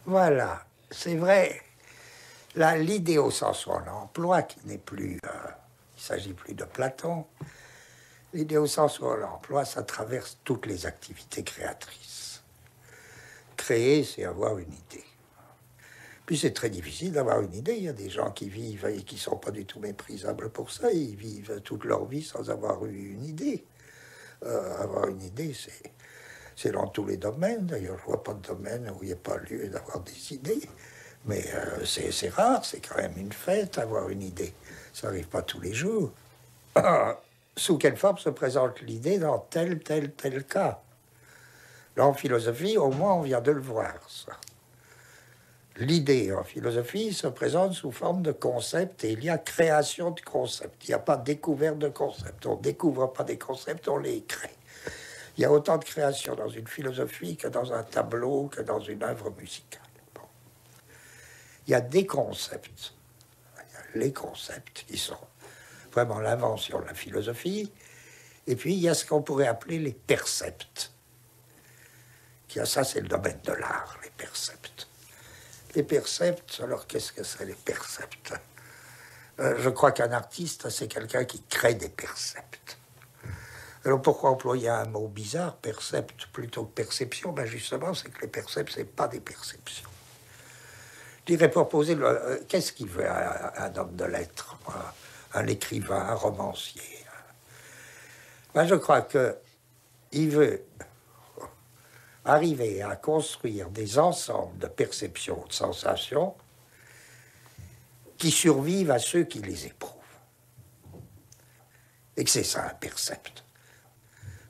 Voilà, c'est vrai. Là, l'idée au sens où on l'emploie, qui n'est plus... il ne s'agit plus de Platon. L'idée au sens où on l'emploie, ça traverse toutes les activités créatrices. Créer, c'est avoir une idée. Puis c'est très difficile d'avoir une idée. Il y a des gens qui vivent et qui ne sont pas du tout méprisables pour ça. Ils vivent toute leur vie sans avoir eu une idée. Avoir une idée, c'est dans tous les domaines. D'ailleurs, je ne vois pas de domaine où il n'y a pas lieu d'avoir des idées. Mais c'est rare, c'est quand même une fête, avoir une idée. Ça n'arrive pas tous les jours. Sous quelle forme se présente l'idée dans tel cas? Là, en philosophie, au moins, on vient de le voir, ça. L'idée en philosophie se présente sous forme de concept et il y a création de concepts. Il n'y a pas découverte de concepts. On ne découvre pas des concepts, on les crée. Il y a autant de création dans une philosophie que dans un tableau, que dans une œuvre musicale. Bon. Il y a des concepts. Il y a les concepts qui sont vraiment l'invention de la philosophie. Et puis il y a ce qu'on pourrait appeler les percepts. Ça, c'est le domaine de l'art, les percepts. Les percepts, alors qu'est-ce que c'est les percepts? Je crois qu'un artiste, c'est quelqu'un qui crée des percepts. Alors pourquoi employer un mot bizarre, percept, plutôt que perception? Ben justement, c'est que les percepts, ce n'est pas des perceptions. Je dirais pour poser, qu'est-ce qu'il veut un homme de lettres, un écrivain, un romancier? Ben, je crois qu'il veut arriver à construire des ensembles de perceptions, de sensations qui survivent à ceux qui les éprouvent. Et que c'est ça un percept.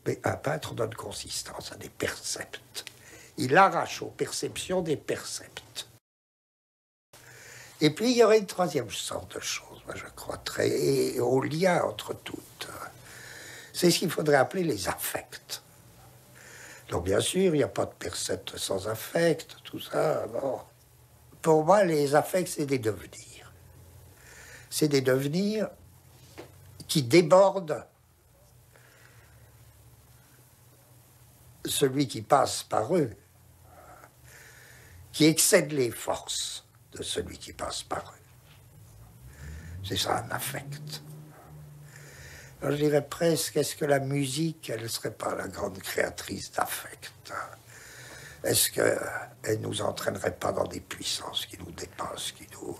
Mais un peintre donne consistance à des percepts. Il arrache aux perceptions des percepts. Et puis il y aurait une troisième sorte de choses, moi je crois, très au lien entre toutes. C'est ce qu'il faudrait appeler les affects. Donc bien sûr, il n'y a pas de percepts sans affect, tout ça. Bon. Pour moi, les affects, c'est des devenirs. C'est des devenirs qui débordent celui qui passe par eux, qui excèdent les forces de celui qui passe par eux. C'est ça un affect. Alors, je dirais presque, est-ce que la musique, elle ne serait pas la grande créatrice d'affect? Est-ce qu'elle ne nous entraînerait pas dans des puissances qui nous dépassent, qui nous...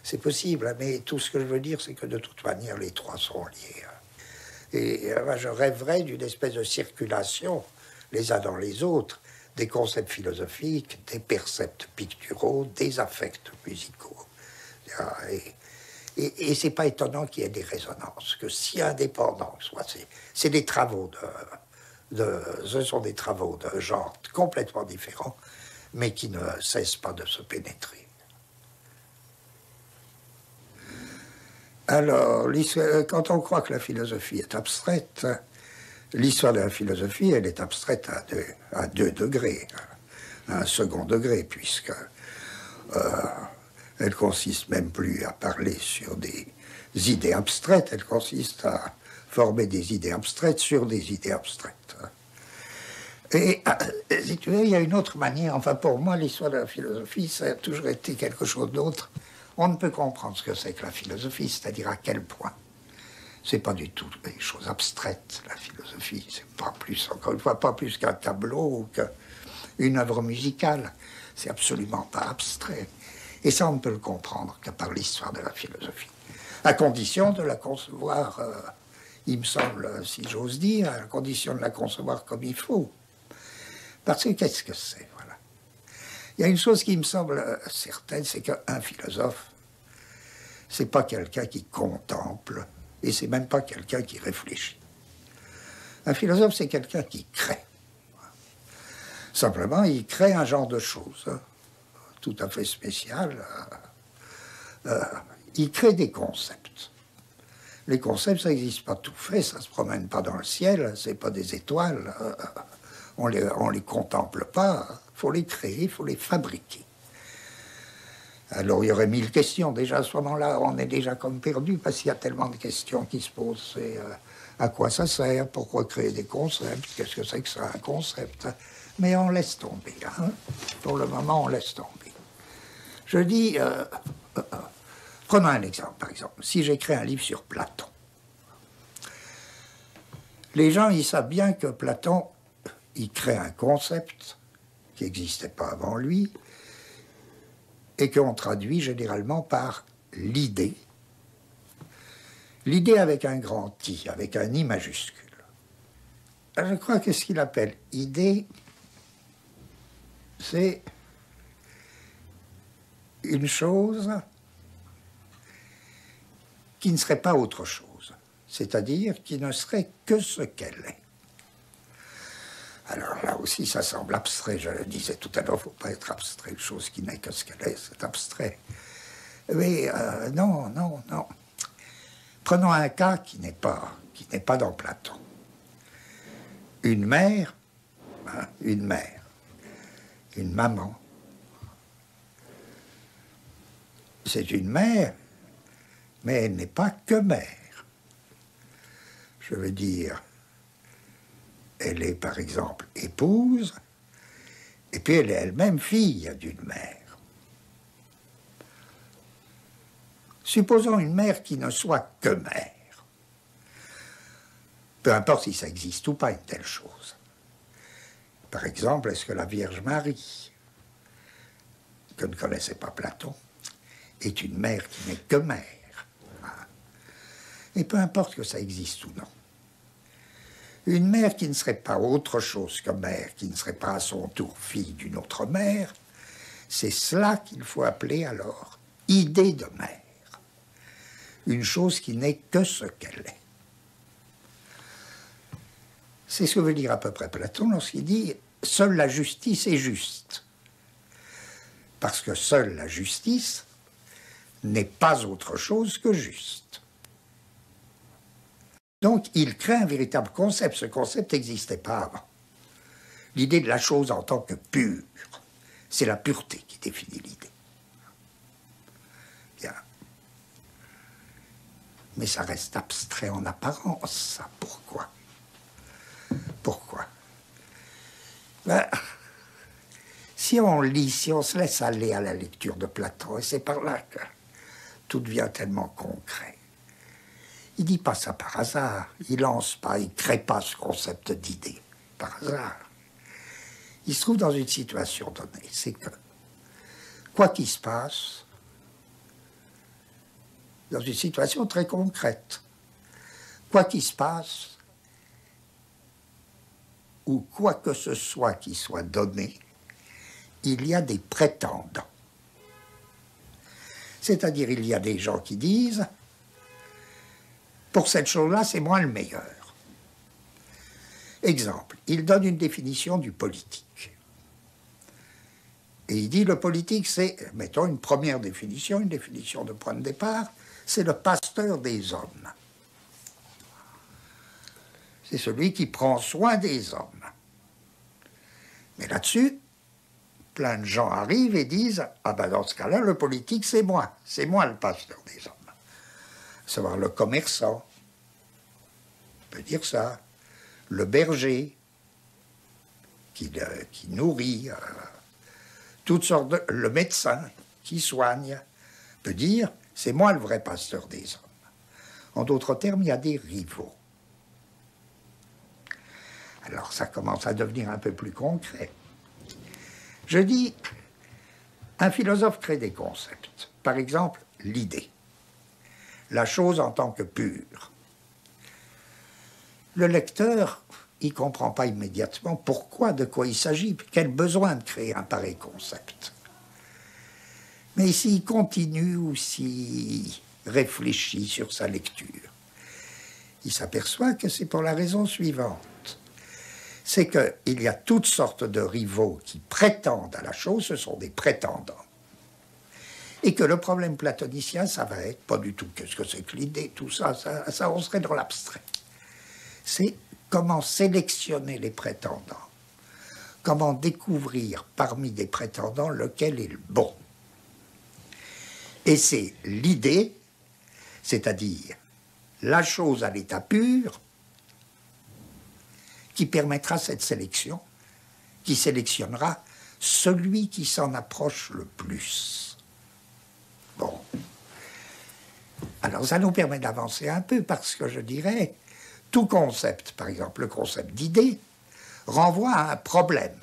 c'est possible, mais tout ce que je veux dire, c'est que de toute manière, les trois sont liés. Et je rêverais d'une espèce de circulation, les uns dans les autres, des concepts philosophiques, des percepts picturaux, des affects musicaux. Et c'est pas étonnant qu'il y ait des résonances, que si indépendants, c'est des travaux ce sont des travaux de genre complètement différents, mais qui ne cessent pas de se pénétrer. Alors, quand on croit que la philosophie est abstraite, l'histoire de la philosophie, elle est abstraite à deux degrés, à un second degré, puisque elle consiste même plus à parler sur des idées abstraites, elle consiste à former des idées abstraites sur des idées abstraites. Et si tu veux, il y a une autre manière, enfin pour moi, l'histoire de la philosophie, ça a toujours été quelque chose d'autre. On ne peut comprendre ce que c'est que la philosophie, c'est-à-dire à quel point. C'est pas du tout des choses abstraites, la philosophie. C'est pas plus, encore une fois, pas plus qu'un tableau ou qu'une œuvre musicale. C'est absolument pas abstrait. Et ça, on ne peut le comprendre que par l'histoire de la philosophie. À condition de la concevoir, il me semble, si j'ose dire, à condition de la concevoir comme il faut. Parce que qu'est-ce que c'est, voilà. Il y a une chose qui me semble certaine, c'est qu'un philosophe, c'est pas quelqu'un qui contemple, et c'est même pas quelqu'un qui réfléchit. Un philosophe, c'est quelqu'un qui crée. Simplement, il crée un genre de choses, tout à fait spécial. Il crée des concepts. Les concepts, ça n'existe pas tout fait, ça ne se promène pas dans le ciel, c'est pas des étoiles, on les contemple pas, il faut les créer, il faut les fabriquer. Alors il y aurait 1000 questions, déjà à ce moment-là, on est déjà comme perdu, parce qu'il y a tellement de questions qui se posent. À quoi ça sert? Pourquoi créer des concepts? Qu'est-ce que c'est que ça, un concept? Mais on laisse tomber. Hein? Pour le moment, on laisse tomber. Je dis, prenons un exemple, par exemple. Si j'écris un livre sur Platon, les gens, ils savent bien que Platon, il crée un concept qui n'existait pas avant lui et qu'on traduit généralement par l'idée. L'idée avec un grand I, avec un I majuscule. Je crois que ce qu'il appelle idée, c'est une chose qui ne serait pas autre chose, c'est-à-dire qui ne serait que ce qu'elle est. Alors là aussi, ça semble abstrait, je le disais tout à l'heure, il ne faut pas être abstrait, une chose qui n'est que ce qu'elle est, c'est abstrait. Mais non, non, non. Prenons un cas qui n'est pas dans Platon. Une mère, hein, une maman, c'est une mère, mais elle n'est pas que mère. Je veux dire, elle est par exemple épouse, et puis elle est elle-même fille d'une mère. Supposons une mère qui ne soit que mère. Peu importe si ça existe ou pas, une telle chose. Par exemple, est-ce que la Vierge Marie, que ne connaissait pas Platon, est une mère qui n'est que mère? Et peu importe que ça existe ou non. Une mère qui ne serait pas autre chose que mère, qui ne serait pas à son tour fille d'une autre mère, c'est cela qu'il faut appeler alors idée de mère. Une chose qui n'est que ce qu'elle est. C'est ce que veut dire à peu près Platon lorsqu'il dit « seule la justice est juste ». Parce que seule la justice n'est pas autre chose que juste. Donc il crée un véritable concept. Ce concept n'existait pas avant. L'idée de la chose en tant que pure, c'est la pureté qui définit l'idée. Bien. Mais ça reste abstrait en apparence, ça. Pourquoi? Pourquoi? Ben, si on lit, si on se laisse aller à la lecture de Platon, et c'est par là que tout devient tellement concret, il ne dit pas ça par hasard, il lance pas, il ne crée pas ce concept d'idée par hasard. Il se trouve dans une situation donnée, c'est que, quoi qu'il se passe, dans une situation très concrète, quoi qu'il se passe, ou quoi que ce soit qui soit donné, il y a des prétendants. C'est-à-dire, il y a des gens qui disent « pour cette chose-là, c'est moi le meilleur ». Exemple, il donne une définition du politique. Et il dit le politique, c'est, mettons une première définition, une définition de point de départ, c'est le pasteur des hommes. C'est celui qui prend soin des hommes. Mais là-dessus, plein de gens arrivent et disent « Ah ben dans ce cas-là, le politique, c'est moi le pasteur des hommes. » À savoir le commerçant, on peut dire ça, le berger, qui nourrit, toutes sortes de... le médecin, qui soigne, peut dire « C'est moi le vrai pasteur des hommes. » En d'autres termes, il y a des rivaux. Alors ça commence à devenir un peu plus concret. Je dis, un philosophe crée des concepts. Par exemple, l'idée. La chose en tant que pure. Le lecteur, il ne comprend pas immédiatement pourquoi, de quoi il s'agit, quel besoin de créer un pareil concept. Mais s'il continue ou s'il réfléchit sur sa lecture, il s'aperçoit que c'est pour la raison suivante. C'est qu'il y a toutes sortes de rivaux qui prétendent à la chose, ce sont des prétendants. Et que le problème platonicien, ça va être pas du tout qu'est-ce que c'est que l'idée, tout ça, ça on serait dans l'abstrait. C'est comment sélectionner les prétendants, comment découvrir parmi des prétendants lequel est le bon. Et c'est l'idée, c'est-à-dire la chose à l'état pur, qui permettra cette sélection, qui sélectionnera celui qui s'en approche le plus. Bon. Alors ça nous permet d'avancer un peu parce que je dirais, tout concept, par exemple le concept d'idée, renvoie à un problème.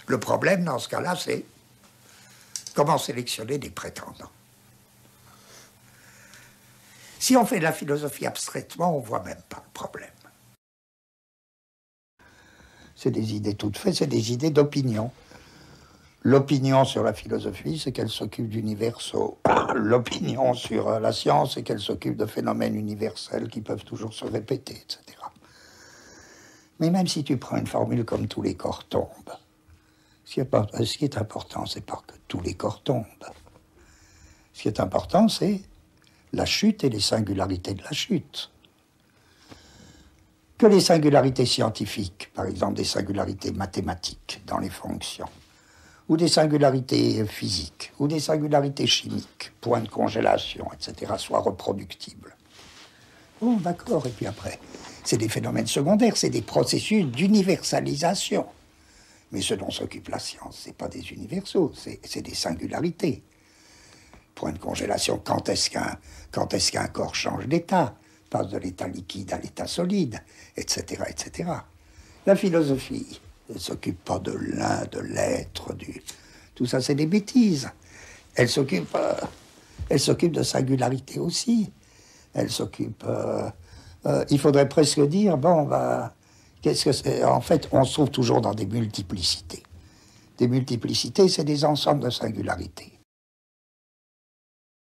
Le problème dans ce cas-là, c'est comment sélectionner des prétendants. Si on fait de la philosophie abstraitement, on ne voit même pas le problème. C'est des idées toutes faites, c'est des idées d'opinion. L'opinion sur la philosophie, c'est qu'elle s'occupe d'universaux. L'opinion sur la science, c'est qu'elle s'occupe de phénomènes universels qui peuvent toujours se répéter, etc. Mais même si tu prends une formule comme tous les corps tombent, ce qui est important, c'est pas que tous les corps tombent. Ce qui est important, c'est la chute et les singularités de la chute. Que les singularités scientifiques, par exemple des singularités mathématiques dans les fonctions, ou des singularités physiques, ou des singularités chimiques, points de congélation, etc., soient reproductibles. Bon, d'accord, et puis après, c'est des phénomènes secondaires, c'est des processus d'universalisation. Mais ce dont s'occupe la science, ce n'est pas des universaux, c'est des singularités. Point de congélation, quand est-ce qu'un corps change d'état, passe de l'état liquide à l'état solide, etc., etc. La philosophie ne s'occupe pas de l'un, de l'être, tout ça c'est des bêtises. Elle s'occupe de singularité aussi. Elle s'occupe... il faudrait presque dire, bon, bah, qu'est-ce que c'est? En fait, on se trouve toujours dans des multiplicités. Des multiplicités, c'est des ensembles de singularités.